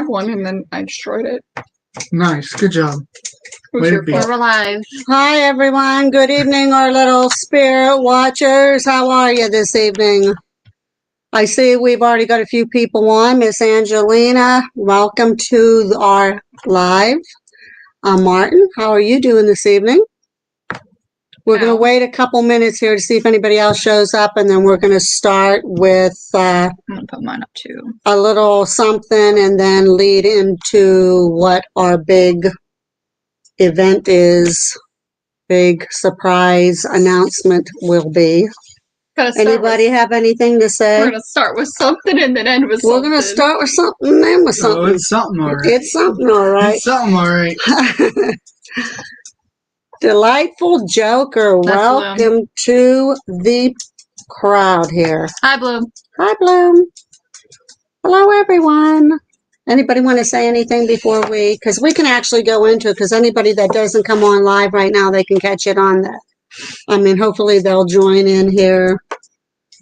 have one, and then I destroyed it. Nice. Good job. Who's your We're alive. Hi, everyone. Good evening, our little spirit watchers. How are you this evening? I see we've already got a few people on. Miss Angelina, welcome to our live. Martin, how are you doing this evening? We're going to wait a couple minutes here to see if anybody else shows up, and then we're going to start with I'm going to put mine up too. a little something and then lead into what our big event is, big surprise announcement will be. Anybody have anything to say? We're going to start with something and then end with We're something. going to start with something and end with something. Oh, it's something all right. It's something all right. It's something all right. Delightful Joker, That's welcome to the crowd here. Hi, Bloom. Hi, Bloom. Hello, everyone. Anybody want to say anything before because we can actually go into it, because anybody that doesn't come on live right now, they can catch it on hopefully they'll join in here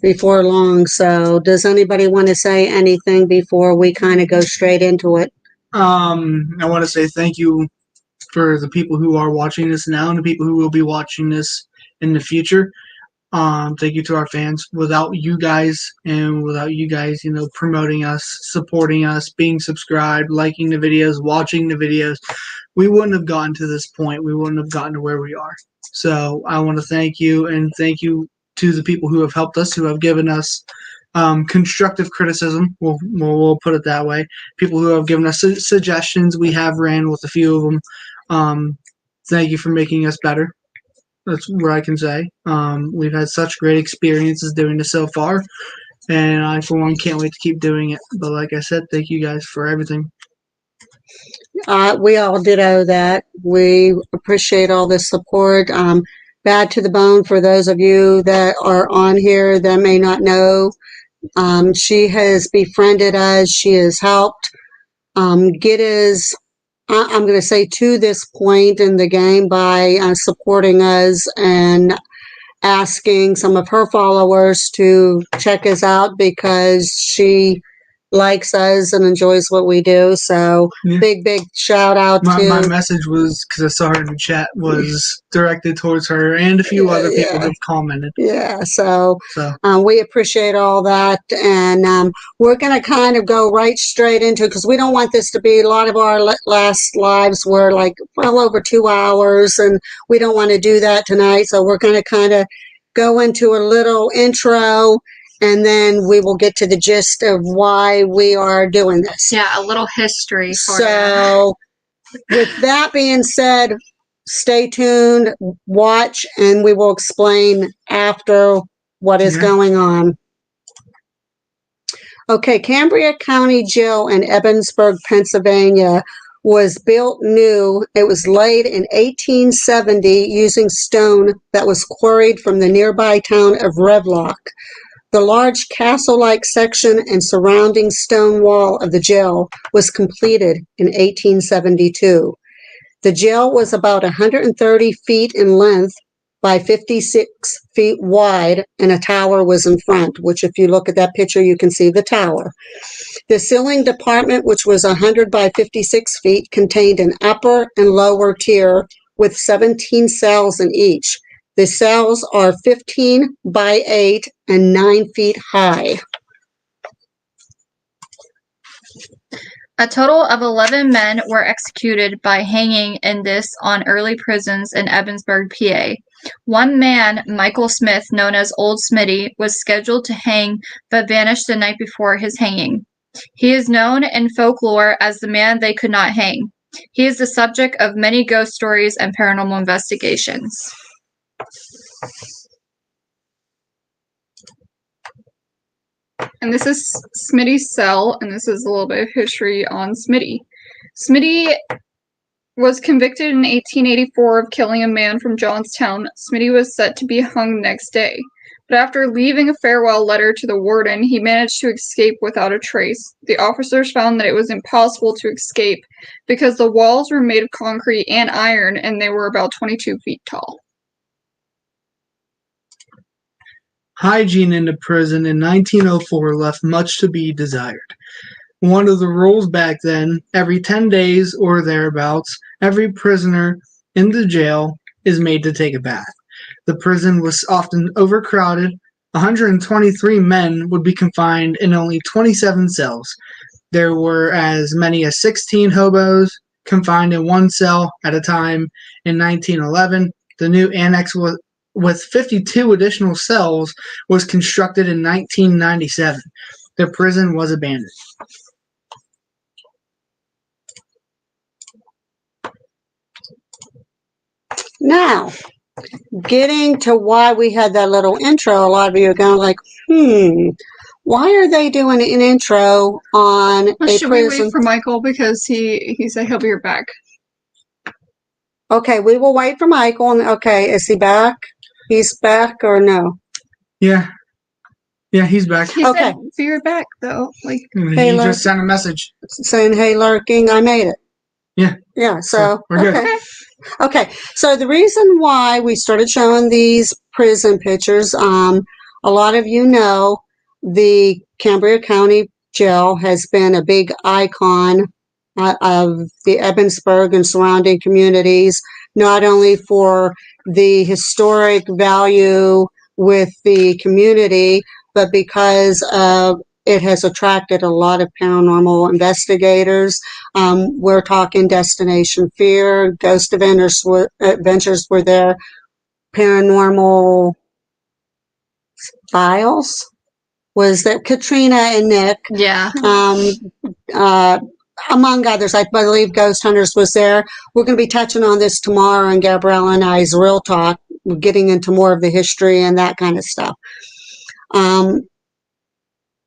before long. So does anybody want to say anything before we kind of go straight into it? I want to say thank you for the people who are watching this now and the people who will be watching this in the future. Thank you to our fans. Without you guys, promoting us, supporting us, being subscribed, liking the videos, watching the videos, we wouldn't have gotten to this point. We wouldn't have gotten to where we are. So I want to thank you, and thank you to the people who have helped us, who have given us constructive criticism. We'll put it that way. People who have given us suggestions. We have ran with a few of them. Thank you for making us better. That's what I can say. We've had such great experiences doing this so far, and I, for one, can't wait to keep doing it. But like I said, thank you guys for everything. We all did owe that. We appreciate all the support. Bad to the bone for those of you that are on here that may not know. She has befriended us. She has helped get us, I'm going to say, to this point in the game by supporting us and asking some of her followers to check us out because she likes us and enjoys what we do. So big shout out to my message was, because I saw her in the chat, was directed towards her and a few other people who've commented. So we appreciate all that, and we're going to kind of go right straight into it, because we don't want this to be, a lot of our last lives were like well over 2 hours, and we don't want to do that tonight. So we're going to kind of go into a little intro, and then we will get to the gist of why we are doing this. Yeah, a little history for you. With that being said, stay tuned, watch, and we will explain after what is going on. Okay, Cambria County Jail in Ebensburg, Pennsylvania was built new. It was laid in 1870 using stone that was quarried from the nearby town of Revlock. The large castle-like section and surrounding stone wall of the jail was completed in 1872. The jail was about 130 feet in length by 56 feet wide, and a tower was in front, which if you look at that picture, you can see the tower. The ceiling department, which was 100 by 56 feet, contained an upper and lower tier with 17 cells in each. The cells are 15 by 8 and 9 feet high. A total of 11 men were executed by hanging in this on early prisons in Ebensburg, PA. One man, Michael Smith, known as Old Smitty, was scheduled to hang but vanished the night before his hanging. He is known in folklore as the man they could not hang. He is the subject of many ghost stories and paranormal investigations. And this is Smitty's cell, and this is a little bit of history on Smitty. Smitty was convicted in 1884 of killing a man from Johnstown. Smitty was set to be hung the next day. But after leaving a farewell letter to the warden, he managed to escape without a trace. The officers found that it was impossible to escape because the walls were made of concrete and iron, and they were about 22 feet tall. Hygiene in the prison in 1904 left much to be desired. One of the rules back then, every 10 days or thereabouts, every prisoner in the jail is made to take a bath. The prison was often overcrowded. 123 men would be confined in only 27 cells. There were as many as 16 hobos confined in one cell at a time. In 1911, the new annex with 52 additional cells was constructed in 1997. The prison was abandoned. Now, getting to why we had that little intro, a lot of you are going like, why are they doing an intro on Well, a should we prison? wait for Michael because he said he'll be right back? Okay, we will wait for Michael. And okay, is he back? He's back or no? Yeah, he's back. He Okay. said be right back though. Like Hey, He look. just sent a message. Saying, hey, lurking, I made it. Yeah. Yeah, so, We're good. okay. Okay, so the reason why we started showing these prison pictures, a lot of you know the Cambria County Jail has been a big icon of the Ebensburg and surrounding communities, not only for the historic value with the community, but because of it has attracted a lot of paranormal investigators. We're talking Destination Fear, Ghost Adventures were there, Paranormal Files was that Katrina and Nick, yeah. among others. I believe Ghost Hunters was there. We're going to be touching on this tomorrow in Gabriella and I's Real Talk, getting into more of the history and that kind of stuff.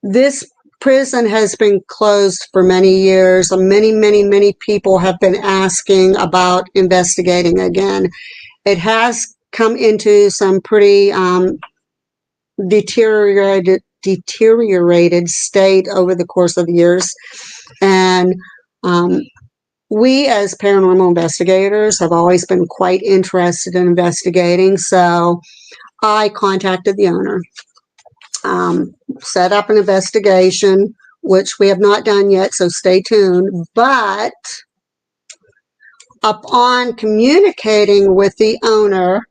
This prison has been closed for many years. Many people have been asking about investigating again. It has come into some pretty deteriorated state over the course of the years. And we as paranormal investigators have always been quite interested in investigating. So I contacted the owner. Set up an investigation, which we have not done yet, so stay tuned. But upon communicating with the owner,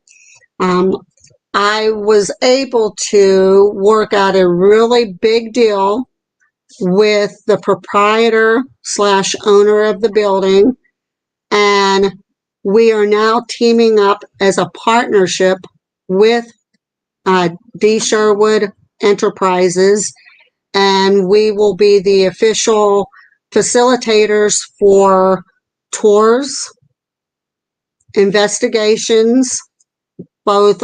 I was able to work out a really big deal with the proprietor / owner of the building, and we are now teaming up as a partnership with D. Sherwood Enterprises, and we will be the official facilitators for tours, investigations, both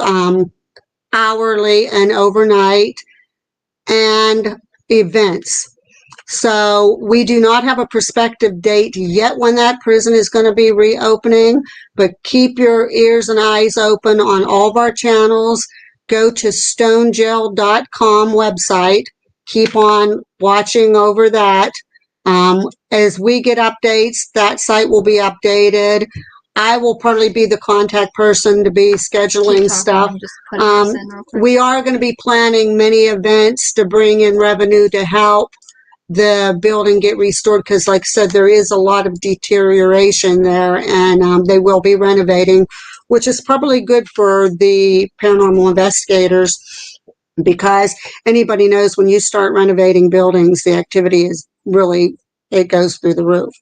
hourly and overnight, and events. So we do not have a prospective date yet when that prison is going to be reopening, but keep your ears and eyes open on all of our channels. Go to stonegel.com website. Keep on watching over that. As we get updates, that site will be updated. I will probably be the contact person to be scheduling stuff. We are going to be planning many events to bring in revenue to help the building get restored, because like I said, there is a lot of deterioration there, and they will be renovating, which is probably good for the paranormal investigators, because anybody knows when you start renovating buildings, the activity is really, it goes through the roof.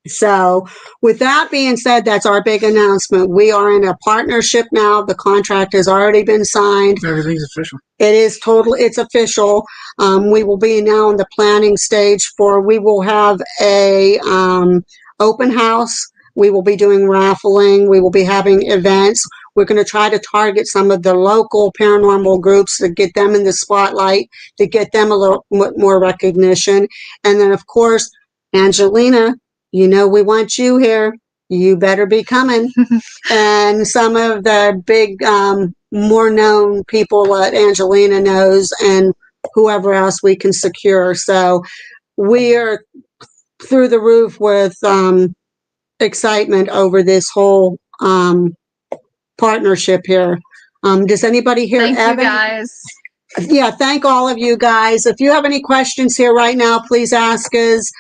So with that being said, that's our big announcement. We are in a partnership now. The contract has already been signed. Everything's official. It is totally, it's official. We will be now in the planning stage we will have a open house. We will be doing raffling. We will be having events. We're going to try to target some of the local paranormal groups to get them in the spotlight, to get them a little more recognition. And then, of course, Angelina, you know we want you here. You better be coming. And some of the big, more known people that Angelina knows, and whoever else we can secure. So we are through the roof with excitement over this whole partnership here. Does anybody here, Thank Evan? you guys. yeah, thank all of you guys. If you have any questions here right now, please ask us.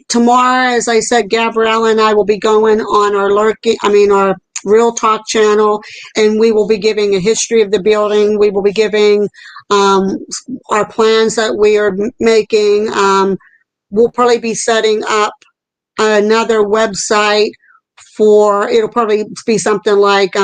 Tomorrow, as I said, Gabriella and I will be going on our Real Talk channel, and we will be giving a history of the building. We will be giving our plans that we are making. We'll probably be setting up another website it'll probably be something like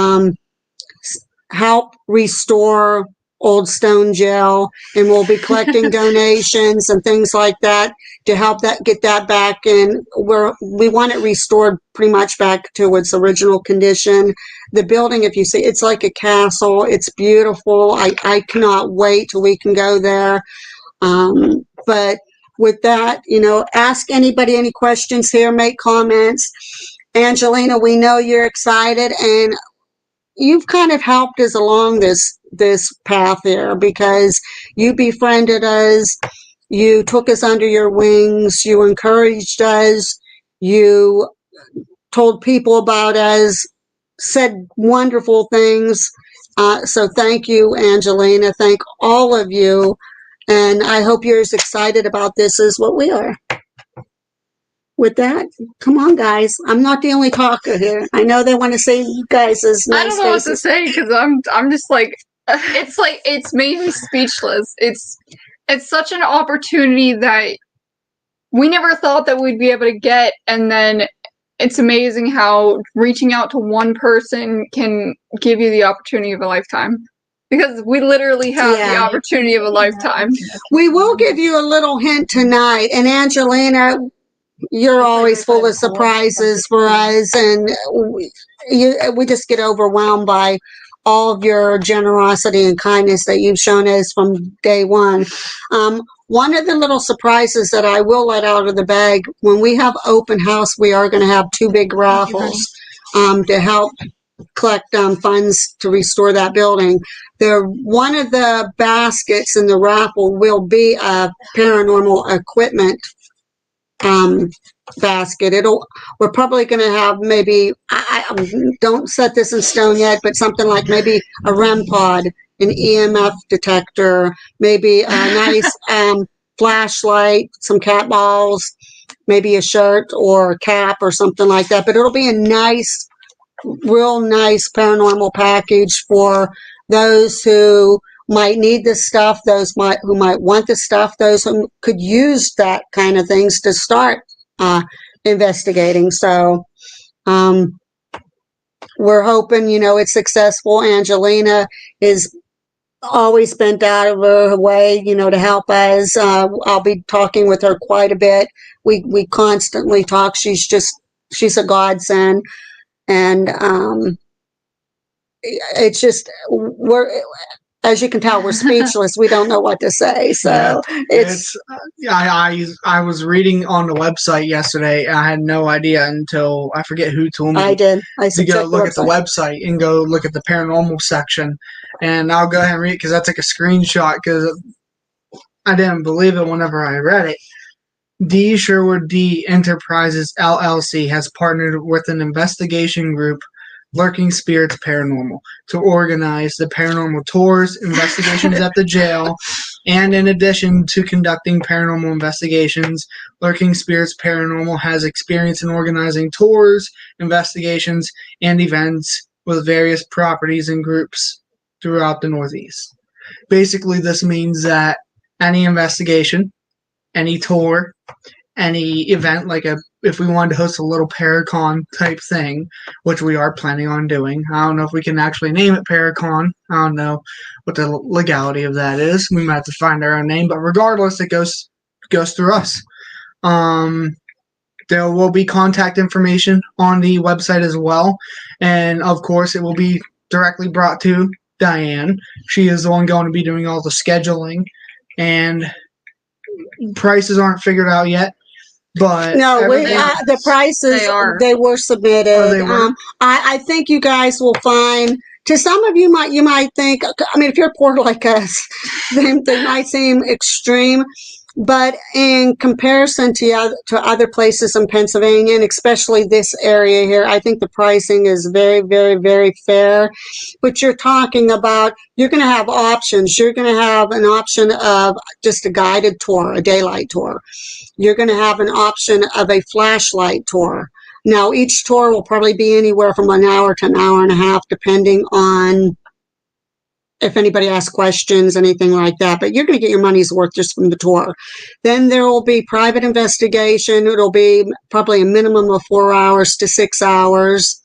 help restore Old Stone Jail, and we'll be collecting donations and things like that to help get that back. And we want it restored pretty much back to its original condition. The building, if you see, it's like a castle. It's beautiful. I cannot wait till we can go there. But with that, ask anybody any questions here, make comments. Angelina, we know you're excited, and you've kind of helped us along this path here, because you befriended us, you took us under your wings, you encouraged us, you told people about us, said wonderful things. So thank you, Angelina. Thank all of you. And I hope you're as excited about this as what we are. With that, come on, guys. I'm not the only talker here. I know they want to say you guys as nice I don't know what to faces. say because I'm just like it's made me speechless. It's such an opportunity that we never thought that we'd be able to get, and then it's amazing how reaching out to one person can give you the opportunity of a lifetime. Because we literally have the opportunity of a lifetime. We will give you a little hint tonight. And Angelina, you're always full of surprises for us, and we just get overwhelmed by all of your generosity and kindness that you've shown us from day one. One of the little surprises that I will let out of the bag, when we have open house, we are going to have 2 big raffles to help collect funds to restore that building. One of the baskets in the raffle will be a paranormal equipment basket. We're probably going to have maybe, I don't set this in stone yet, but something like maybe a REM pod, an EMF detector, maybe a nice flashlight, some cat balls, maybe a shirt or a cap or something like that. But it'll be a real nice paranormal package for those who might need this stuff, who might want the stuff, those who could use that kind of things to start investigating. So we're hoping, it's successful. Angelina is always bent out of her way, to help us. I'll be talking with her quite a bit. We constantly talk. She's a godsend. And it's just, as you can tell, we're speechless. We don't know what to say. So I was reading on the website yesterday. I had no idea until I forget who told me. I did. I said, to go look at the website and go look at the paranormal section. And I'll go ahead and read it because I took a screenshot because I didn't believe it whenever I read it. D. Sherwood D. Enterprises LLC has partnered with an investigation group, Lurking Spirits Paranormal, to organize the paranormal tours, investigations at the jail, and in addition to conducting paranormal investigations, Lurking Spirits Paranormal has experience in organizing tours, investigations, and events with various properties and groups throughout the Northeast. Basically, this means that any investigation, any tour, any event, if we wanted to host a little Paracon type thing, which we are planning on doing. I don't know if we can actually name it Paracon. I don't know what the legality of that is. We might have to find our own name, but regardless, it goes through us. There will be contact information on the website as well, and of course, it will be directly brought to Diane. She is the one going to be doing all the scheduling, and prices aren't figured out yet. But no, the prices they were submitted. Oh, they were? I think you guys will find. To some of you, might think. I mean, if you're poor like us, they might seem extreme. But in comparison to other places in Pennsylvania, and especially this area here, I think the pricing is very, very, very fair. But you're talking about, you're going to have options. You're going to have an option of just a guided tour, a daylight tour. You're going to have an option of a flashlight tour. Now, each tour will probably be anywhere from an hour to an hour and a half, depending on if anybody asks questions, anything like that. But you're going to get your money's worth just from the tour. Then there will be private investigation. It'll be probably a minimum of 4 hours to 6 hours.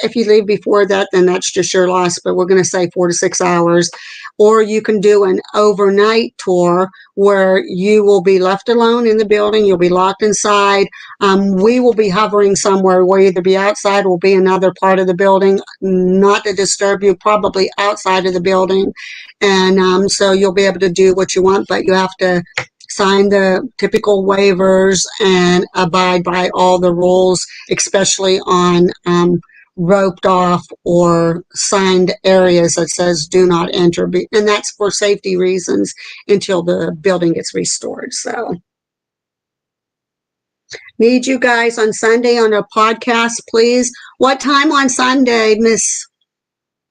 If you leave before that, then that's just your loss, but we're going to say 4 to 6 hours. Or you can do an overnight tour where you will be left alone in the building. You'll be locked inside. We will be hovering somewhere. We'll either be outside, we'll be another part of the building, not to disturb you, probably outside of the building. And so you'll be able to do what you want, but you have to sign the typical waivers and abide by all the rules, especially on roped off or signed areas that says do not enter, and that's for safety reasons until the building gets restored. So need you guys on Sunday on a podcast, please. What time on Sunday, Miss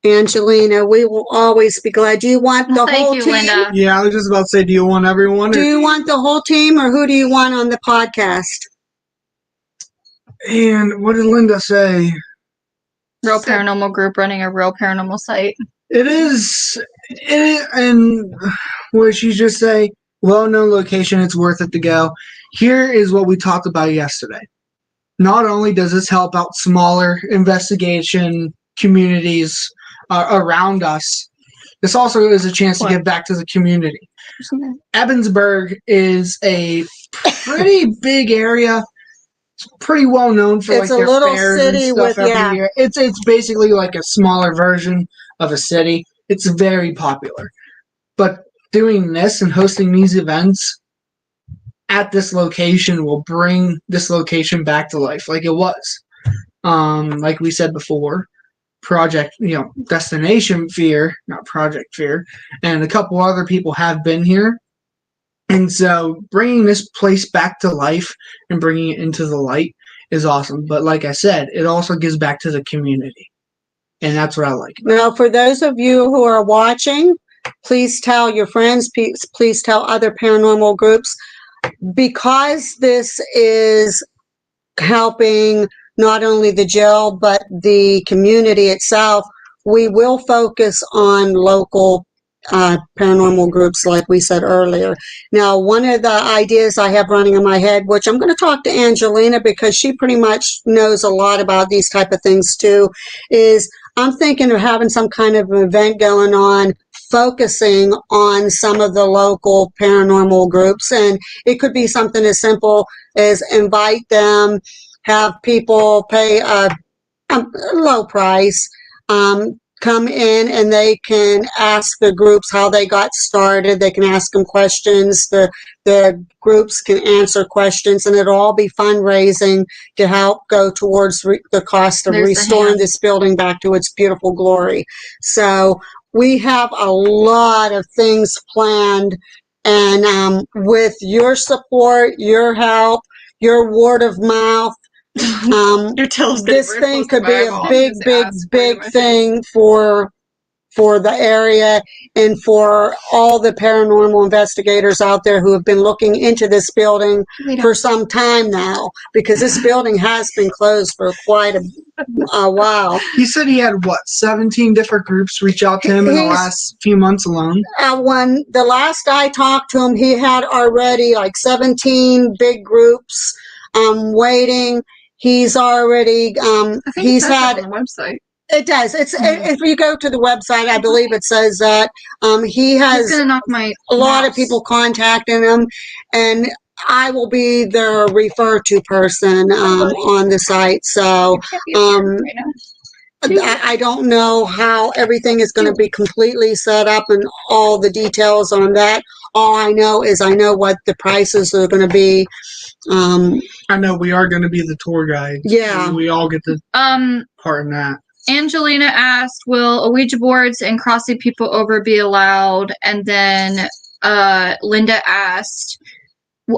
Angelina? We will always be glad. Do you want the Thank whole you, team? Linda. Yeah, I was just about to say, do you want everyone? Do you want the whole team, or who do you want on the podcast? And what did Linda say? Real paranormal group running a real paranormal site. It is, and what did she just say? Well-known location, it's worth it to go. Here is what we talked about yesterday. Not only does this help out smaller investigation communities around us, this also is a chance to give back to the community. Ebensburg is a pretty big area. It's pretty well known for It's like a their little fairs city and stuff with- yeah. every year. It's basically like a smaller version of a city. It's very popular. But doing this and hosting these events at this location will bring this location back to life like it was. Like we said before, Destination Fear, not Project Fear, and a couple other people have been here. And so bringing this place back to life and bringing it into the light is awesome. But like I said, it also gives back to the community. And that's what I like. Now, for those of you who are watching, please tell your friends, please tell other paranormal groups, because this is helping not only the jail, but the community itself. We will focus on local paranormal groups, like we said earlier. Now, one of the ideas I have running in my head, which I'm going to talk to Angelina because she pretty much knows a lot about these type of things too, is I'm thinking of having some kind of event going on focusing on some of the local paranormal groups. And it could be something as simple as invite them, have people pay a low price, come in and they can ask the groups how they got started. They can ask them questions. The groups can answer questions, and it'll all be fundraising to help go towards the cost of There's the restoring hand. this building back to its beautiful glory. So we have a lot of things planned, and with your support, your help, your word of mouth, this thing could be a big thing for the area and for all the paranormal investigators out there who have been looking into this building for some time now, because this building has been closed for quite a while. He said he had, 17 different groups reach out to him in the He's- last few months alone? When the last I talked to him, he had already like 17 big groups waiting. He's already, I think he's it says had, that on the website. it does. It's, if you go to the website, I believe it says that, he He's has gonna knock my a lot of mouse. people contacting him, and I will be the refer to person, on the site. So, You can't be a parent right now. I don't know how everything is going to be completely set up and all the details on that. All I know is I know what the prices are going to be. I know we are going to be the tour guide. Yeah. We all get the part in that. Angelina asked, will Ouija boards and crossing people over be allowed? And then Linda asked,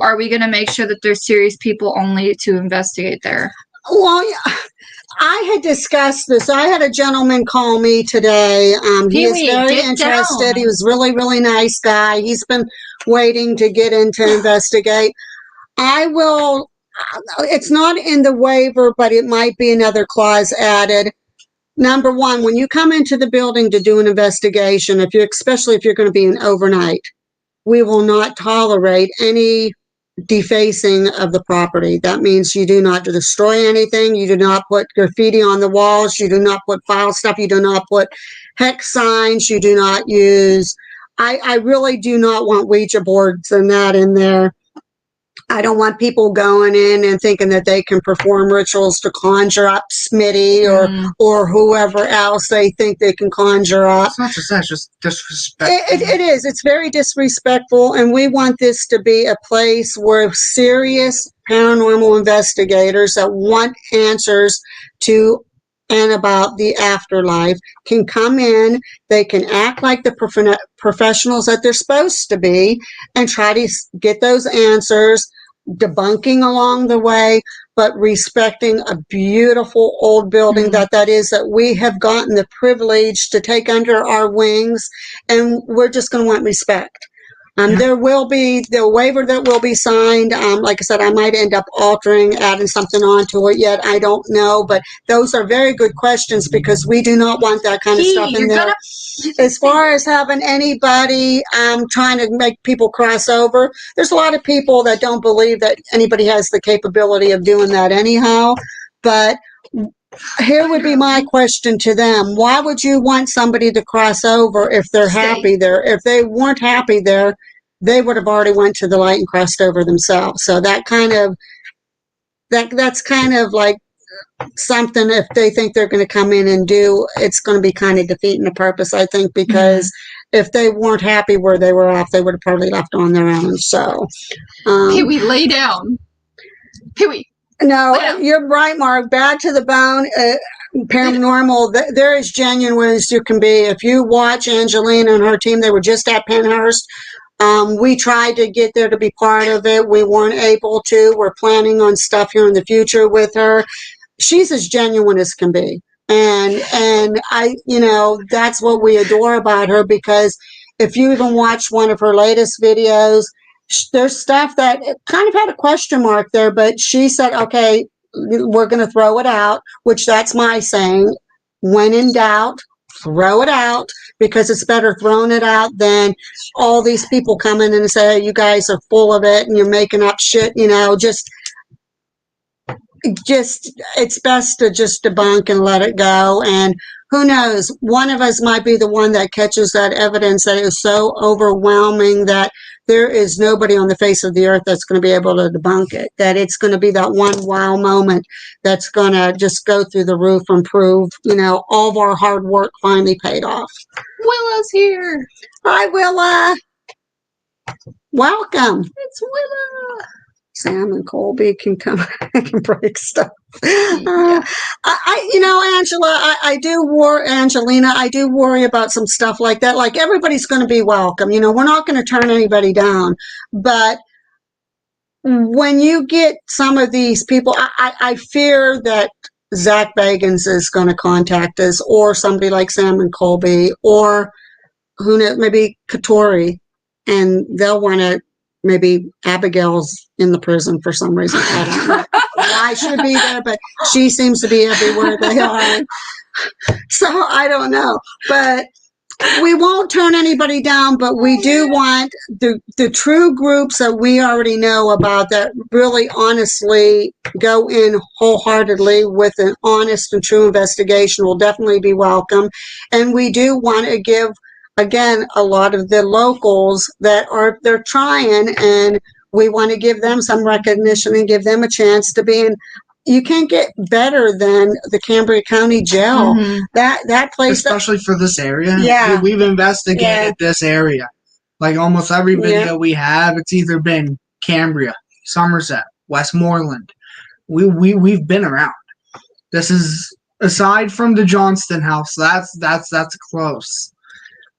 are we going to make sure that there's serious people only to investigate there? Well, yeah, I had discussed this. I had a gentleman call me today. He is Pee-wee, very get interested. down. He was really, really nice guy. He's been waiting to get in to investigate. I will, it's not in the waiver, but it might be another clause added. Number one, when you come into the building to do an investigation, especially if you're going to be an overnight, we will not tolerate any defacing of the property. That means you do not destroy anything. You do not put graffiti on the walls. You do not put file stuff. You do not put hex signs. You do not use, I really do not want Ouija boards and that in there. I don't want people going in and thinking that they can perform rituals to conjure up Smitty or whoever else they think they can conjure up. It's not just that, it's just disrespect. It is. It's very disrespectful, and we want this to be a place where serious paranormal investigators that want answers to and about the afterlife can come in. They can act like the professionals that they're supposed to be and try to get those answers, debunking along the way, but respecting a beautiful old building that we have gotten the privilege to take under our wings, and we're just going to want respect. There will be the waiver that will be signed. Like I said, I might end up adding something onto it yet. I don't know, but those are very good questions because we do not want that kind of stuff in there. As far as having anybody trying to make people cross over, there's a lot of people that don't believe that anybody has the capability of doing that anyhow. But here would be my question to them. Why would you want somebody to cross over if they're happy there? If they weren't happy there, they would have already went to the light and crossed over themselves. So that's kind of like something, if they think they're going to come in and do, it's going to be kind of defeating the purpose, I think, because if they weren't happy where they were off, they would have probably left on their own. So Pee-wee, lay down. Pee-wee. No, you're right, Mark. Bad to the bone. Paranormal, they're as genuine as you can be. If you watch Angelina and her team, they were just at Penhurst. We tried to get there to be part of it. We weren't able to. We're planning on stuff here in the future with her. She's as genuine as can be. And I, that's what we adore about her, because if you even watch one of her latest videos, there's stuff that kind of had a question mark there, but she said, okay, we're going to throw it out, which that's my saying. When in doubt, throw it out, because it's better throwing it out than all these people coming in and say, you guys are full of it and you're making up shit, just it's best to just debunk and let it go. And who knows, one of us might be the one that catches that evidence that is so overwhelming that there is nobody on the face of the earth that's going to be able to debunk it, that it's going to be that one wow moment that's going to just go through the roof and prove, all of our hard work finally paid off. Willa's here. Hi, Willa. Welcome. It's Willa. Sam and Colby can come and break stuff. Yeah. Angela, Angelina, I do worry about some stuff like that. Like, everybody's going to be welcome. We're not going to turn anybody down. But when you get some of these people, I fear that Zach Bagans is going to contact us, or somebody like Sam and Colby, or who knows, maybe Katori, and they'll want to. Maybe Abigail's in the prison for some reason. I don't know why she should be there, but she seems to be everywhere they are. So I don't know. But we won't turn anybody down, but we do want the true groups that we already know about, that really honestly go in wholeheartedly with an honest and true investigation, will definitely be welcome. And we do want to give, again, a lot of the locals they're trying, and we want to give them some recognition and give them a chance to be in. You can't get better than the Cambria County Jail. That place, especially for this area. Yeah, we've investigated this area. Like, almost every video we have, it's either been Cambria, Somerset, Westmoreland. We've been around. This is, aside from the Johnston house, that's close.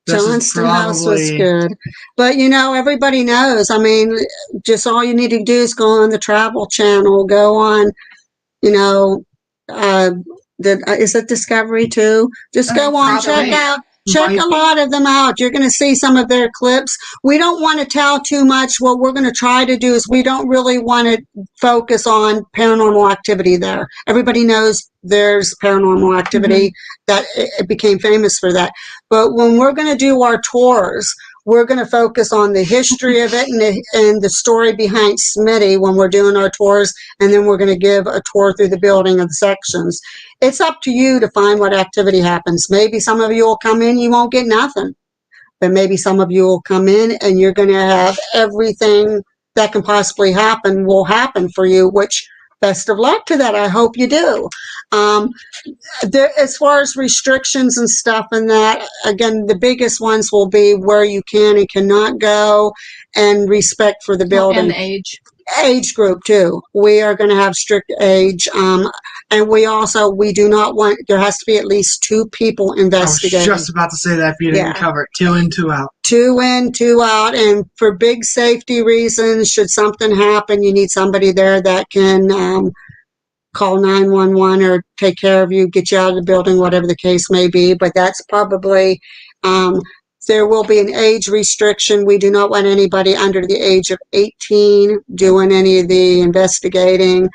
This is Johnston House was probably- good. But everybody knows. I mean, just all you need to do is go on the Travel Channel, go on, is it Discovery too? Just go on, Probably. check Might a lot of them out. You're going to see some of their clips. We don't want to tell too much. What we're going to try to do is we don't really want to focus on paranormal activity there. Everybody knows there's paranormal activity that it became famous for that. But when we're going to do our tours, we're going to focus on the history of it and the story behind Smitty when we're doing our tours, and then we're going to give a tour through the building of the sections. It's up to you to find what activity happens. Maybe some of you will come in, you won't get nothing. But maybe some of you will come in and you're going to have everything that can possibly happen will happen for you, which best of luck to that. I hope you do. As far as restrictions and stuff and that, again, the biggest ones will be where you can and cannot go and respect for the building. And age. Age group too. We are going to have strict age. And we do not want, there has to be at least 2 people I was investigating. just about to say that if you didn't Yeah. cover it. 2 in, 2 out. 2 in, 2 out. And for big safety reasons, should something happen, you need somebody there that can call 911 or take care of you, get you out of the building, whatever the case may be. But that's probably, there will be an age restriction. We do not want anybody under the age of 18 doing any of the investigating.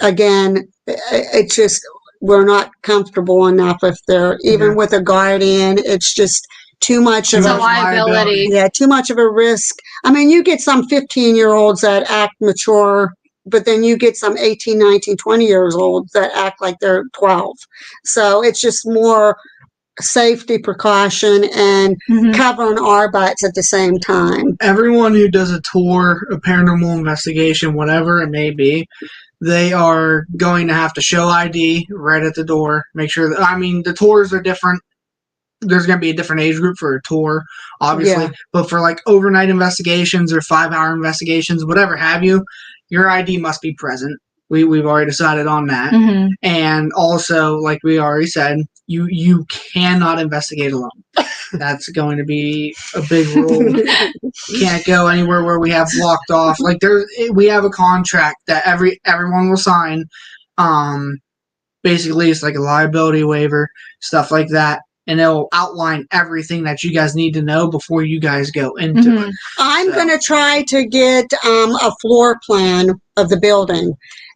Again, it's just, we're not comfortable enough if they're, even with a guardian, it's just too much of It's Too a much liability. yeah, too much of a risk. I mean, you get some 15-year-olds that act mature, but then you get some 18, 19, 20 years old that act like they're 12. So it's just more safety precaution and covering our butts at the same time. Everyone who does a tour, a paranormal investigation, whatever it may be, they are going to have to show ID right at the door. Make sure that, I mean, the tours are different. There's going to be a different age group for a tour, obviously. Yeah. But for like overnight investigations or 5-hour investigations, whatever have you, your ID must be present. We've already decided on that. And also, like we already said, you cannot investigate alone. That's going to be a big rule. Can't go anywhere where we have blocked off. Like we have a contract that everyone will sign. Basically, it's like a liability waiver, stuff like that, and it'll outline everything that you guys need to know before you guys go into it. I'm So- going to try to get a floor plan of the building.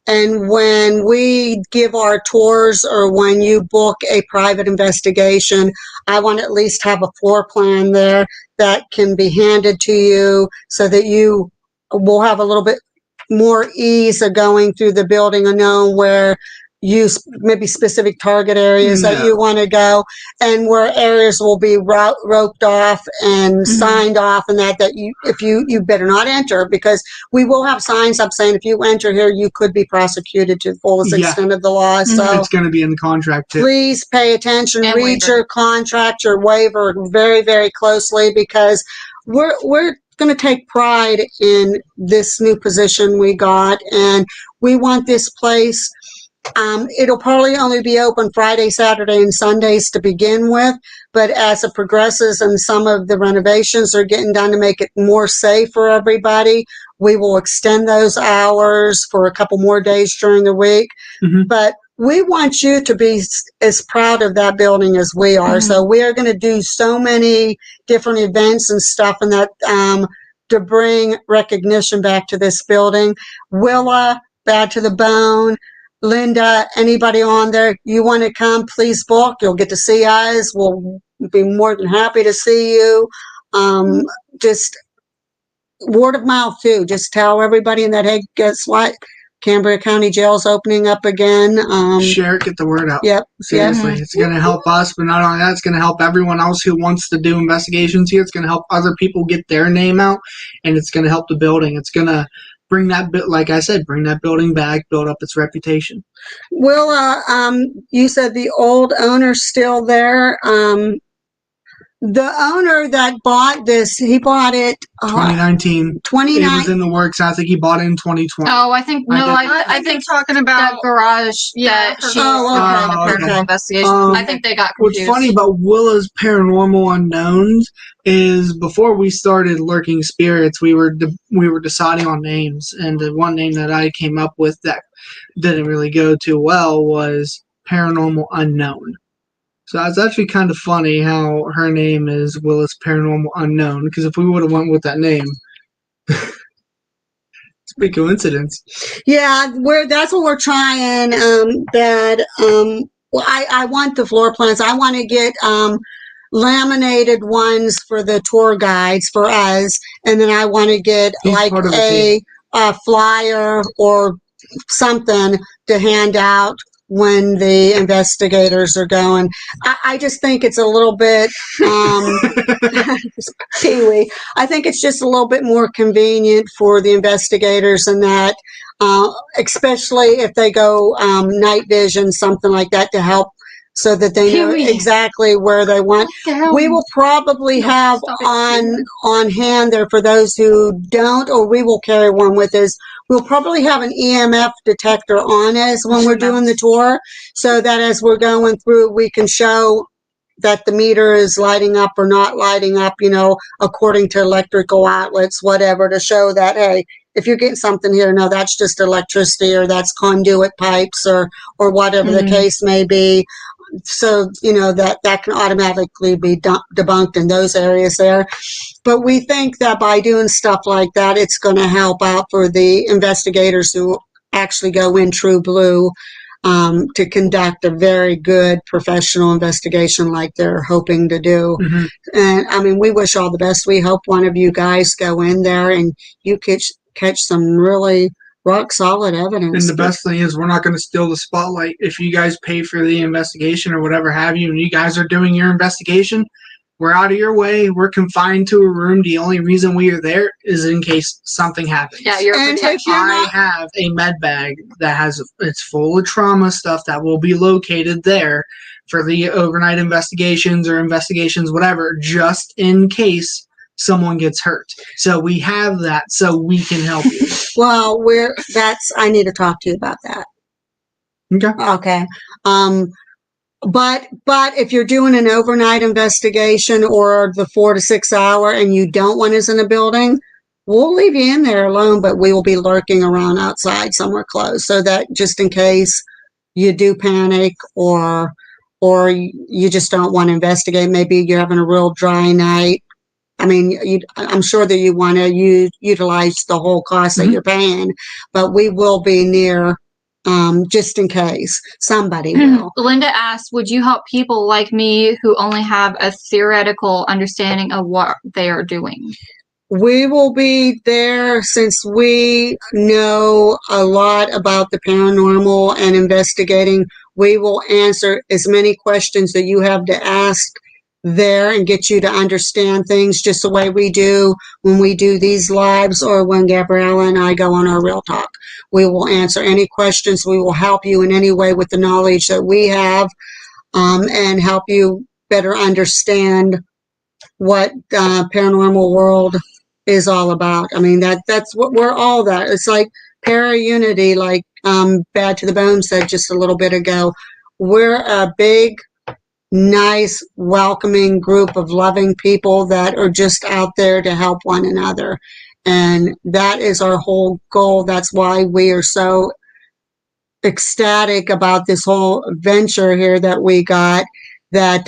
And when we give our tours or when you book a private investigation, I want to at least have a floor plan there that can be handed to you so that you will have a little bit more ease of going through the building and knowing where maybe specific target areas that No. you want to go, and where areas will be roped off and signed off, and that you better not enter, because we will have signs up saying if you enter here, you could be prosecuted to the fullest Yeah. extent of the law. So It's going to be in the contract too. please pay attention, And read waiver. your contract, your waiver very, very closely, because we're going to take pride in this new position we got, and we want this place. It'll probably only be open Friday, Saturday, and Sundays to begin with, but as it progresses and some of the renovations are getting done to make it more safe for everybody, we will extend those hours for a couple more days during the week. But we want you to be as proud of that building as we are. So we are going to do so many different events and stuff and that to bring recognition back to this building. Willa, Bad to the Bone, Linda, anybody on there, you want to come, please book. You'll get to see us. We'll be more than happy to see you. Just word of mouth too. Just tell everybody in that, hey, guess what? Cambria County Jail's opening up again. Share it, get the word out. Yep. Seriously, it's going to help us, but not only that, it's going to help everyone else who wants to do investigations here. It's going to help other people get their name out, and it's going to help the building. It's going to bring that bit, like I said, bring that building back, build up its reputation. Well, you said the old owner's still there. The owner that bought this, he bought it 2019. It 29. was in the works. I think he bought it in 2020. Oh, I think no. I think talking that about garage Yeah, that she Oh, had okay. the paranormal Okay. investigation. I think they got What's confused. funny about Willa's Paranormal Unknowns is before we started Lurking Spirits, we were deciding on names, and the one name that I came up with that didn't really go too well was Paranormal Unknown. So it's actually kind of funny how her name is Willa's Paranormal Unknown, because if we would have went with that name, it's a big coincidence. Yeah, that's what we're trying. Well, I want the floor plans. I want to get laminated ones for the tour guides for us, and then I want to get He's like part of the a flyer or something to hand out when the investigators are going. I just think it's a little bit Pee-wee. I think it's just a little bit more convenient for the investigators and that, especially if they go night vision, something like that to help so that they know Pee-wee. exactly where they want. The hell? We will probably have Stop it. on hand there for those who don't, or we will carry one with us. We'll probably have an EMF detector on us when we're doing the tour, so that as we're going through, we can show that the meter is lighting up or not lighting up, according to electrical outlets, whatever, to show that, hey, if you're getting something here, no, that's just electricity or that's conduit pipes or whatever the case may be. So, that can automatically be debunked in those areas there. But we think that by doing stuff like that, it's going to help out for the investigators who actually go in true blue to conduct a very good professional investigation like they're hoping to do. Mhm. And I mean, we wish all the best. We hope one of you guys go in there and you catch some really rock solid evidence. And the best thing is, we're not going to steal the spotlight. If you guys pay for the investigation or whatever have you, and you guys are doing your investigation, we're out of your way. We're confined to a room. The only reason we are there is in case something happens. Yeah, you're And protected. if you're I not, have a med bag that it's full of trauma stuff that will be located there for the overnight investigations or investigations, whatever, just in case someone gets hurt. So we have that so we can help you. well, I need to talk to you about that. Okay. Okay. But if you're doing an overnight investigation or the 4 to 6 hour and you don't want us in a building, we'll leave you in there alone, but we will be lurking around outside somewhere close so that just in case you do panic or you just don't want to investigate, maybe you're having a real dry night. I mean, I'm sure that you want to utilize the whole cost that you're paying, but we will be near just in case somebody will. Linda asked, would you help people like me who only have a theoretical understanding of what they are doing? We will be there since we know a lot about the paranormal and investigating. We will answer as many questions that you have to ask there and get you to understand things just the way we do when we do these lives or when Gabriella and I go on our Real Talk. We will answer any questions. We will help you in any way with the knowledge that we have and help you better understand what paranormal world is all about. I mean, that's what we're all that. It's like para-unity, like Bad to the Bone said just a little bit ago. We're a big, nice, welcoming group of loving people that are just out there to help one another. And that is our whole goal. That's why we are so ecstatic about this whole venture here that we got, that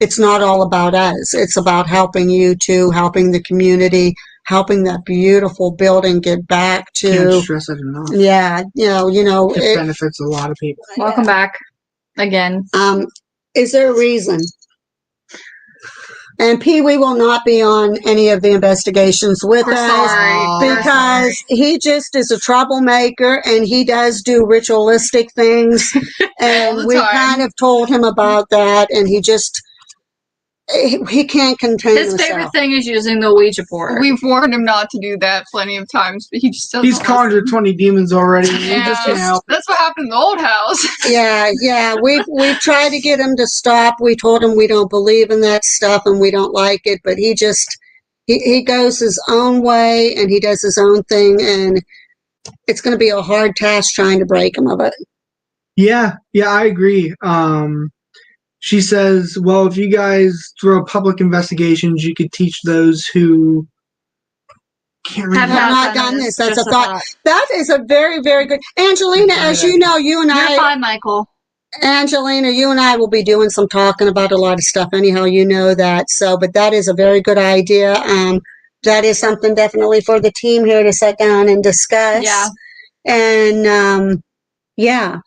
it's not all about us. It's about helping you too, helping the community, helping that beautiful building get back Can't to. stress it enough. Yeah, It benefits a lot of people. Welcome back again. Is there a reason? And Pee-wee will not be on any of the investigations with We're us sorry. because he just is a troublemaker and he does do ritualistic things. All And the we time. kind of told him about that and he just he can't contain His himself. favorite thing is using the Ouija board. We've warned him not to do that plenty of times, but he just doesn't. He's conjured 20 demons already. We Yeah, just can't help. that's what happened in the old house. Yeah. We've tried to get him to stop. We told him we don't believe in that stuff and we don't like it, but he just he goes his own way and he does his own thing, and it's going to be a hard task trying to break him of it. Yeah, I agree. She says, well, if you guys throw public investigations, you could teach those who can't read. Have Have not not done done this. this. That's Just a thought. That is a very, very good. Angelina, as you know, you and You're I, fine, Michael. Angelina, you and I will be doing some talking about a lot of stuff. Anyhow, you know that. So, but that is a very good idea. That is something definitely for the team here to sit down and discuss. Yeah. And yeah.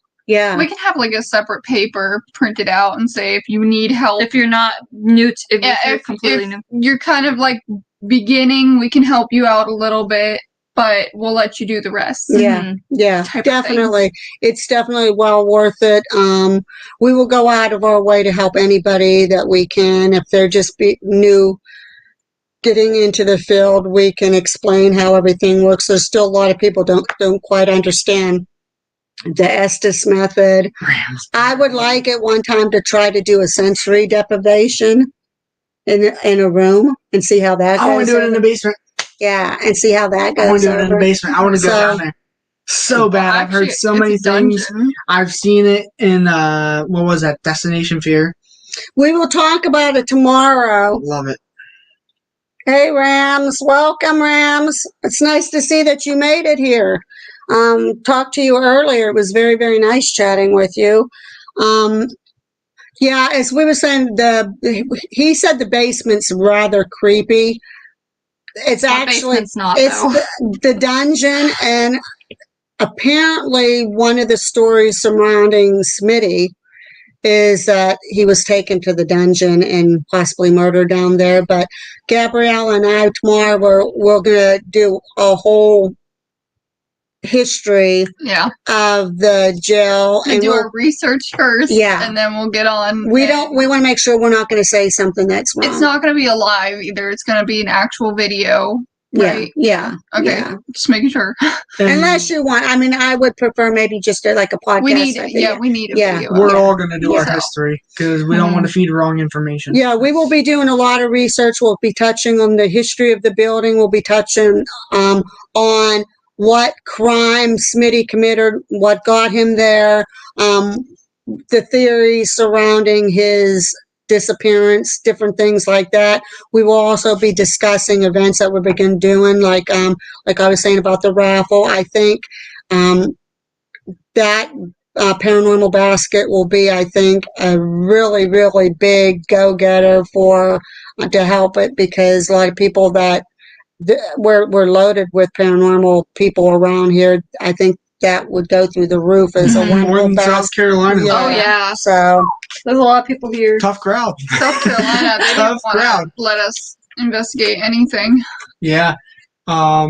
We can have like a separate paper printed out and say if you need help. If you're not new, if Yeah, you're if completely new. you're kind of like beginning, we can help you out a little bit, but we'll let you do the rest. Yeah. Mhm. Yeah, Type of thing. definitely. It's definitely well worth it. We will go out of our way to help anybody that we can. If they're just new getting into the field, we can explain how everything works. There's still a lot of people don't quite understand the Estes method. I would like at one time to try to do a sensory deprivation in a room and see how that goes. I want to do it in the basement. Yeah, and see how that goes. I want to do it in the over. basement. I want to go So- down there. So bad. I've heard Actually, so it's many a things. dungeon. I've seen it in what was that? Destination Fear. We will talk about it tomorrow. Love it. Hey, Rams. Welcome, Rams. It's nice to see that you made it here. Talked to you earlier. It was very, very nice chatting with you. Yeah, as we were saying, he said the basement's rather creepy. It's That actually, basement's not, it's though. the dungeon, and apparently one of the stories surrounding Smitty is that he was taken to the dungeon and possibly murdered down there. But Gabrielle and I tomorrow we're gonna do a whole history Yeah. of the jail, We and do our research first, Yeah. and then we'll get on. we and want to make sure we're not going to say something that's wrong. It's not going to be a live either. It's going to be an actual video, Yeah, right? yeah. Okay, Yeah. just making sure. And Unless you want, I mean, I would prefer maybe just like a podcast. We need, type yeah, video. we need a Yeah. video. we're out. all going to do our Yeah. history because we don't want to feed wrong information. Yeah, we will be doing a lot of research. We'll be touching on the history of the building. We'll be touching on what crime Smitty committed, what got him there, the theories surrounding his disappearance, different things like that. We will also be discussing events that we begin doing, like I was saying about the raffle. I think that Paranormal Basket will be, I think, a really, really big go-getter for to help it, because a lot of people that we're loaded with paranormal people around here. I think that would go through the roof as a Mhm. one More little than South basket. Carolina. Yeah. Oh, yeah. So There's a lot of people here. Tough crowd. South Carolina, they didn't Tough want crowd. to let us investigate anything. Yeah. A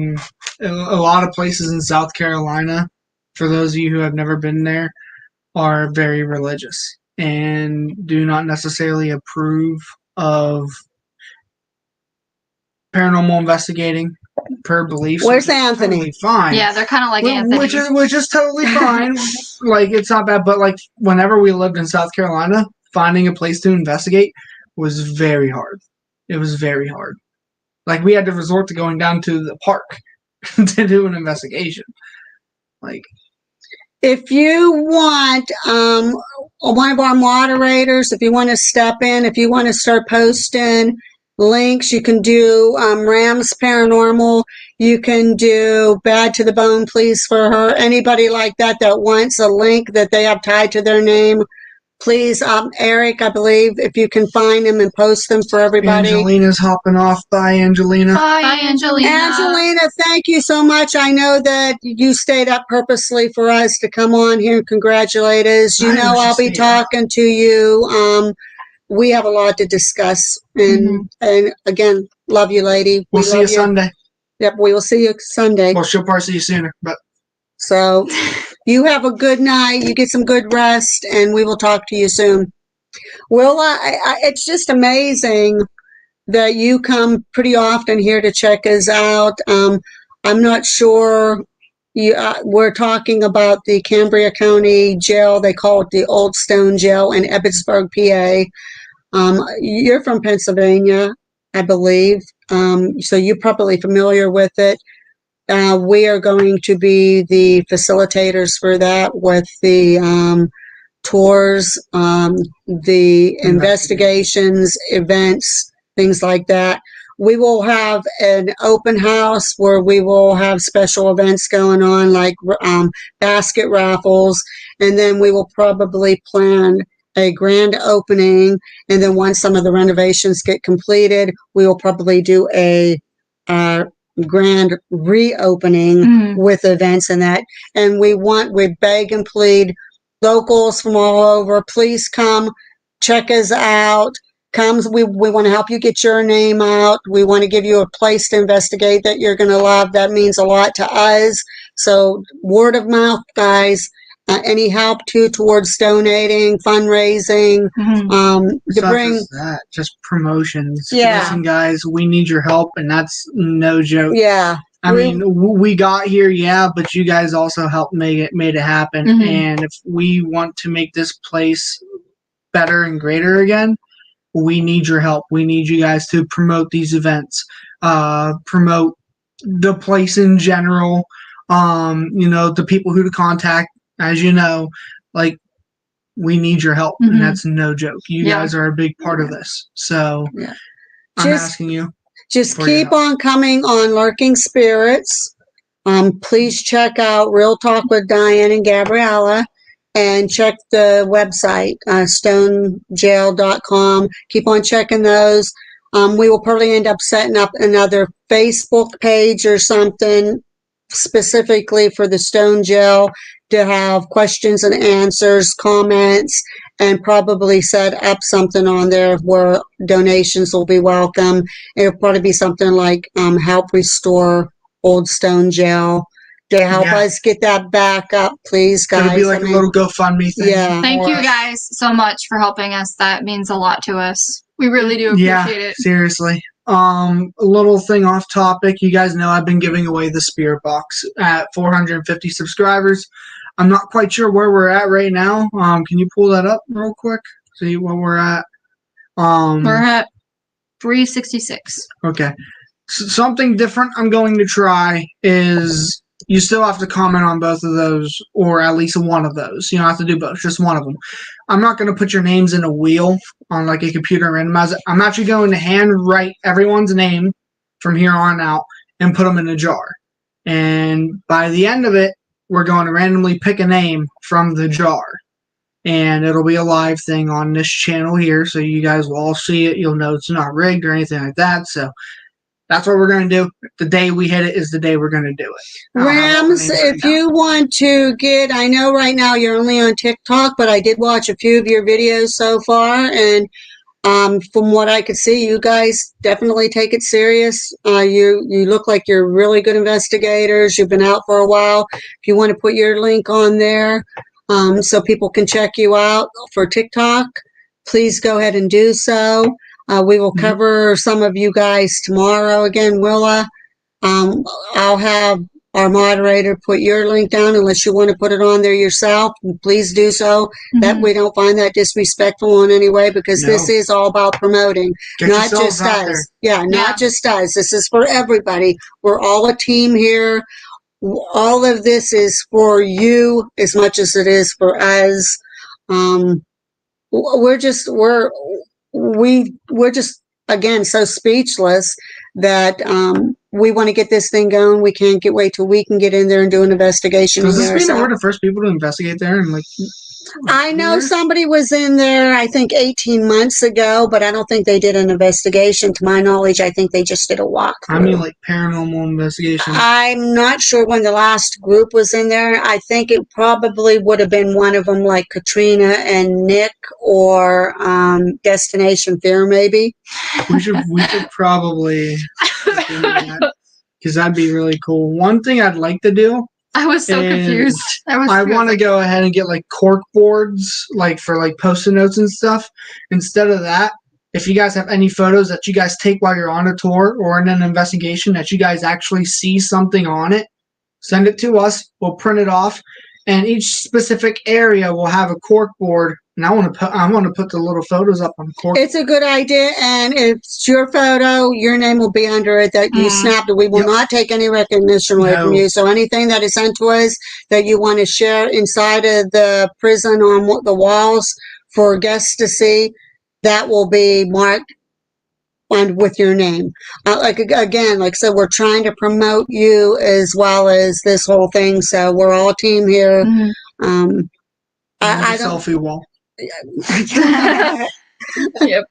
lot of places in South Carolina, for those of you who have never been there, are very religious and do not necessarily approve of paranormal investigating per belief. Where's which is Anthony? Totally fine. Yeah, they're kind of like Anthony. Which is totally fine. Like, it's not bad, but like whenever we lived in South Carolina, finding a place to investigate was very hard. It was very hard. Like, we had to resort to going down to the park to do an investigation. Like, if you want one of our moderators, if you want to step in, if you want to start posting links, you can do Rams Paranormal. You can do Bad to the Bone, please, for her. Anybody like that wants a link that they have tied to their name, please. Eric, I believe, if you can find them and post them for everybody. Angelina's hopping off. Bye, Angelina. Bye, Angelina. Angelina, thank you so much. I know that you stayed up purposely for us to come on here and congratulate us. You I know was I'll just be saying. talking to you. We have a lot to discuss. And again, love you, lady. We'll We see you love Sunday. Yep, we will see you Sunday. Well, she'll probably see you sooner, but So you have a good night. You get some good rest, and we will talk to you soon. Well, it's just amazing that you come pretty often here to check us out. I'm not sure. We're talking about the Cambria County Jail. They call it the Old Stone Jail in Ebbsburg, PA. You're from Pennsylvania, I believe, so you're probably familiar with it. We are going to be the facilitators for that with the tours, the investigations, events, things like that. We will have an open house where we will have special events going on, like basket raffles, and then we will probably plan a grand opening. And then once some of the renovations get completed, we will probably do a grand reopening with events and that. And we beg and plead locals from all over, please come check us out. We want to help you get your name out. We want to give you a place to investigate that you're going to love. That means a lot to us. So word of mouth, guys. Any help too towards donating, fundraising, It's not just that, just promotions. Yeah. Listen, guys, we need your help, and that's no joke. Yeah. I mean, we got here, yeah, but you guys also helped made it happen. And if we want to make this place better and greater again, we need your help. We need you guys to promote these events, promote the place in general. The people who to contact. As you know, like, we need your help, and that's no joke. You guys are a big part of this. So I'm asking you. Just keep on coming on Lurking Spirits. Please check out Real Talk with Diane and Gabriella, and check the website, stonejail.com. Keep on checking those. We will probably end up setting up another Facebook page or something specifically for the Stone Jail to have questions and answers, comments, and probably set up something on there where donations will be welcome. It'll probably be something like help restore Old Stone Jail to help us get that back up, please, guys. It'll be like a little GoFundMe thing. Yeah. Thank you guys so much for helping us. That means a lot to us. We really do appreciate it. Seriously. A little thing off topic. You guys know I've been giving away the Spirit Box at 450 subscribers. I'm not quite sure where we're at right now. Can you pull that up real quick? See where we're at. We're at 366. Okay. Something different I'm going to try is you still have to comment on both of those, or at least one of those. You don't have to do both, just one of them. I'm not going to put your names in a wheel on like a computer randomizer. I'm actually going to handwrite everyone's name from here on out and put them in a jar. And by the end of it, we're going to randomly pick a name from the jar. And it'll be a live thing on this channel here, so you guys will all see it. You'll know it's not rigged or anything like that. So that's what we're going to do. The day we hit it is the day we're going to do it. Rams, if you want to get, I know right now you're only on TikTok, but I did watch a few of your videos so far, and from what I could see, you guys definitely take it serious. You look like you're really good investigators. You've been out for a while. If you want to put your link on there so people can check you out for TikTok, please go ahead and do so. We will cover some of you guys tomorrow again, Willa. I'll have our moderator put your link down unless you want to put it on there yourself. Please do so. That we don't find that disrespectful in any way, because this is all about promoting, not just us. Yeah, not just us. This is for everybody. We're all a team here. All of this is for you as much as it is for us. We're just again so speechless that we want to get this thing going. We can't wait till we can get in there and do an investigation. Does this mean that we're the first people to investigate there? And I know somebody was in there, I think 18 months ago, but I don't think they did an investigation. To my knowledge, I think they just did a walkthrough. I mean, like paranormal investigation. I'm not sure when the last group was in there. I think it probably would have been one of them, like Katrina and Nick, or Destination Fear, maybe. We should probably, because that'd be really cool. One thing I'd like to do I was so And confused. I want to go ahead and get like cork boards, like for like post-it notes and stuff. Instead of that, if you guys have any photos that you guys take while you're on a tour or in an investigation that you guys actually see something on it, send it to us. We'll print it off, and each specific area will have a cork board. And I want to put the little photos up on cork. It's a good idea, and it's your photo. Your name will be under it that you snapped it. We will Yep. not take any recognition away from No. you. So anything that is sent to us that you want to share inside of the prison on the walls for guests to see, that will be marked with your name. Like I said, we're trying to promote you as well as this whole thing. So we're all a team here. I don't. Selfie wall. Yep.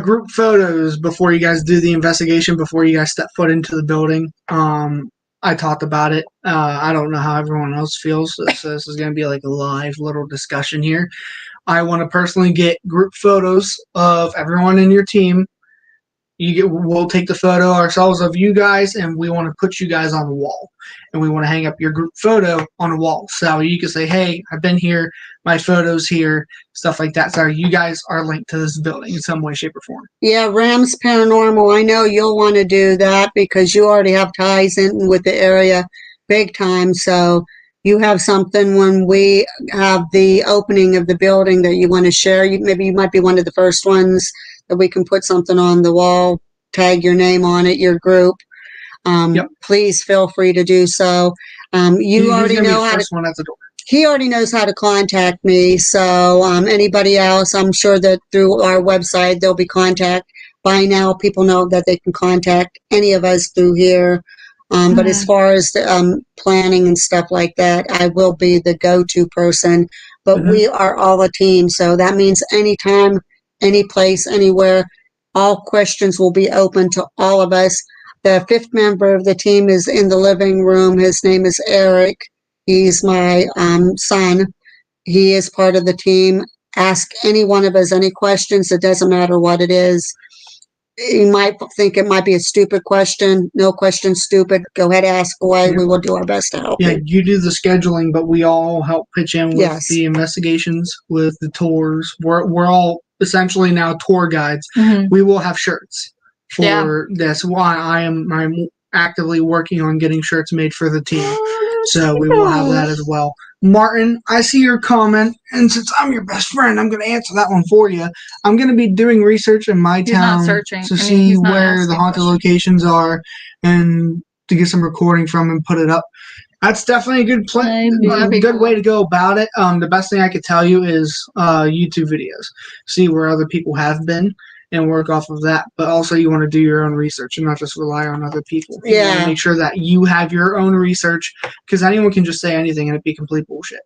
Group photos before you guys do the investigation, before you guys step foot into the building. I talked about it. I don't know how everyone else feels, so this is going to be like a live little discussion here. I want to personally get group photos of everyone in your team. We'll take the photo ourselves of you guys, and we want to put you guys on the wall, and we want to hang up your group photo on a wall, so you can say, "Hey, I've been here. My photo's here," stuff like that. So you guys are linked to this building in some way, shape, or form. Yeah, Rams Paranormal. I know you'll want to do that because you already have ties in with the area big time. So you have something when we have the opening of the building that you want to share. Maybe you might be one of the first ones that we can put something on the wall, tag your name on it, your group. Yep. Please feel free to do so. You already know how to. One at the door. He already knows how to contact me. So anybody else, I'm sure that through our website there'll be contact. By now, people know that they can contact any of us through here. But as far as the, planning and stuff like that, I will be the go-to person. But we are all a team, so that means anytime, any place, anywhere, all questions will be open to all of us. The fifth member of the team is in the living room. His name is Eric. He's my son. He is part of the team. Ask any one of us any questions. It doesn't matter what it is. You might think it might be a stupid question. No question stupid. Go ahead, ask away. We will do our best to help Yeah, you. you do the scheduling, but we all help pitch in with Yes. the investigations, with the tours. We're all essentially now tour guides. We will have shirts for this. Why I'm actively working on getting shirts made for the team. So we will have that as well. Martin, I see your comment, and since I'm your best friend, I'm going to answer that one for you. I'm going to be doing research in my He's not town searching. to I mean, see he's not where the asking haunted questions. locations are, and to get some recording from and put it up. That's definitely a good That'd be good cool. way to go about it. The best thing I could tell you is YouTube videos. See where other people have been and work off of that. But also, you want to do your own research and not just rely on other people. You want Yeah. to make sure that you have your own research, because anyone can just say anything and it'd be complete bullshit.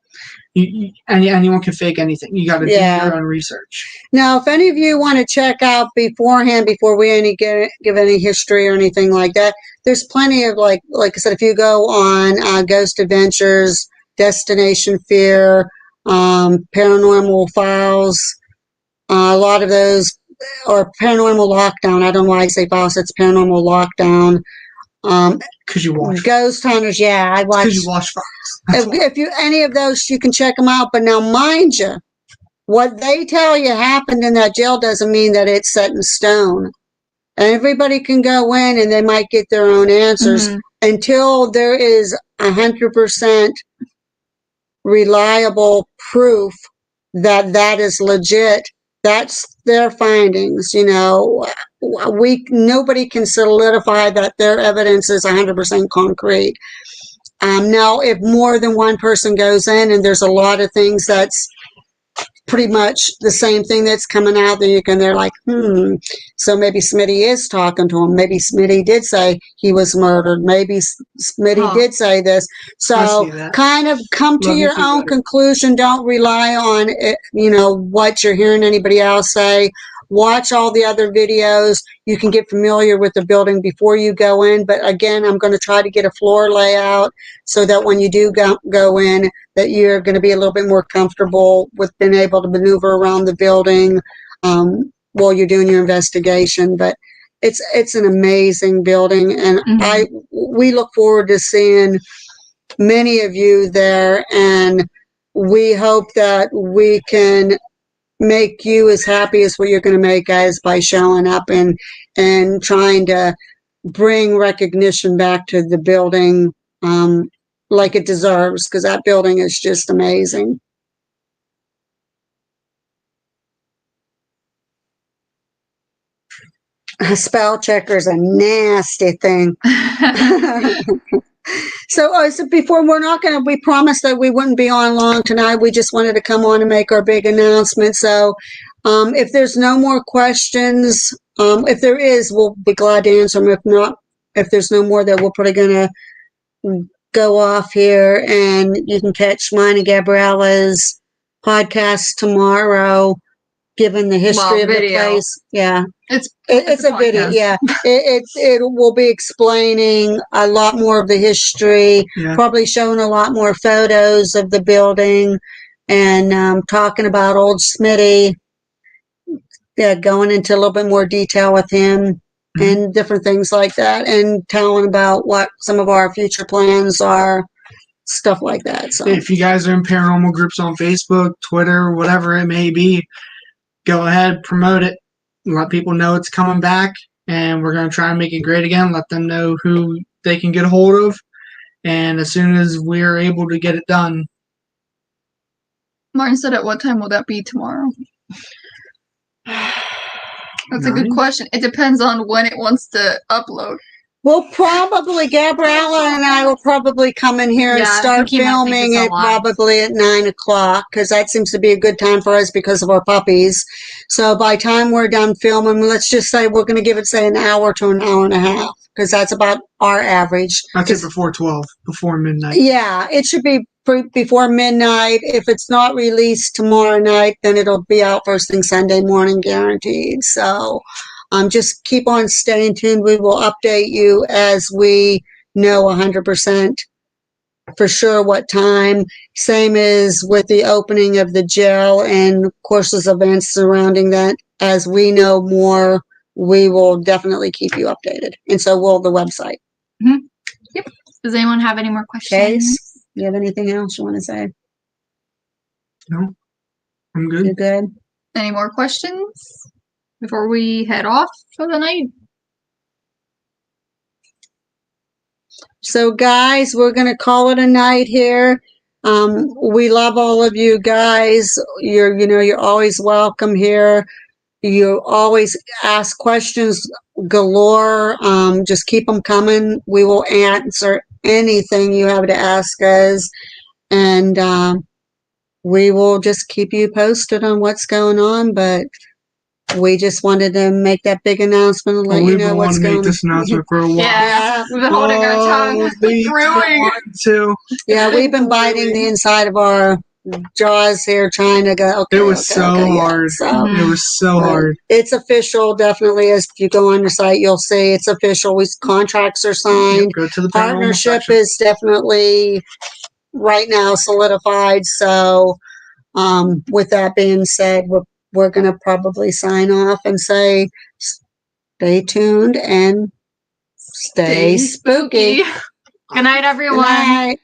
Anyone can fake anything. You got to do your own research. Now, if any of you want to check out beforehand, before we give any history or anything like that, there's plenty of, like I said, if you go on Ghost Adventures, Destination Fear, Paranormal Files, a lot of those, or Paranormal Lockdown. I don't know why I say files, it's Paranormal Lockdown. Because you watch. Ghost Hunters, yeah, I watch. Because you watch files. If you any of those, you can check them out. But now, mind you, what they tell you happened in that jail doesn't mean that it's set in stone. And everybody can go in and they might get their own answers until there is 100% reliable proof that that is legit. That's their findings. You know, nobody can solidify that their evidence is 100% concrete. Now, if more than one person goes in and there's a lot of things that's pretty much the same thing that's coming out, then they're like, so maybe Smitty is talking to him. Maybe Smitty did say he was murdered. Maybe Smitty did say this. So kind of come to your own conclusion. Don't rely on it, what you're hearing anybody else say. Watch all the other videos. You can get familiar with the building before you go in. But again, I'm going to try to get a floor layout so that when you do go in, that you're going to be a little bit more comfortable with being able to maneuver around the building while you're doing your investigation. But it's an amazing building, and we look forward to seeing many of you there, and we hope that we can make you as happy as what you're going to make us by showing up and trying to bring recognition back to the building like it deserves, because that building is just amazing. A spell checker is a nasty thing. So before, we promised that we wouldn't be on long tonight. We just wanted to come on and make our big announcement. So if there's no more questions, if there is, we'll be glad to answer them. If not, if there's no more, then we're probably going to go off here, and you can catch mine and Gabriella's podcast tomorrow, given the history of the place. Yeah. It's a video, yeah. It will be explaining a lot more of the history, probably showing a lot more photos of the building, and talking about old Smitty, going into a little bit more detail with him and different things like that, and telling about what some of our future plans are, stuff like that. So if you guys are in paranormal groups on Facebook, Twitter, whatever it may be, go ahead, promote it. Let people know it's coming back, and we're going to try and make it great again. Let them know who they can get a hold of, and as soon as we're able to get it done. Martin said, at what time will that be tomorrow? That's a good question. It depends on when it wants to upload. We'll probably, Gabriella and I will probably come in here and start filming it probably at 9 o'clock, because that seems to be a good time for us because of our puppies. So by the time we're done filming, let's just say we're going to give it, say, an hour to an hour and a half, because that's about our average. That's it before 12, before midnight. Yeah, it should be before midnight. If it's not released tomorrow night, then it'll be out first thing Sunday morning, guaranteed. So just keep on staying tuned. We will update you as we know 100% for sure what time. Same as with the opening of the jail and, of course, there's events surrounding that. As we know more, we will definitely keep you updated. And so will the website. Mm-hmm. Yep. Does anyone have any more questions? Case, you have anything else you want to say? No, I'm good. You good? Any more questions before we head off for the night? So guys, we're going to call it a night here. We love all of you guys. You're always welcome here. You always ask questions galore. Just keep them coming. We will answer anything you have to ask us. And we will just keep you posted on what's going on. But we just wanted to make that big announcement and let you know what's going on. We've been wanting to make this announcement for a while. Yeah, we've been holding our tongue. Yeah, we've been biting the inside of our jaws here, trying to go. Okay, it was so hard. It was so hard. It's official, definitely. As you go on your site, you'll see it's official. Contracts are signed. Go to the partnership is definitely right now solidified. So, with that being said, we're going to probably sign off and say, stay tuned and stay spooky. Good night, everyone. Good night.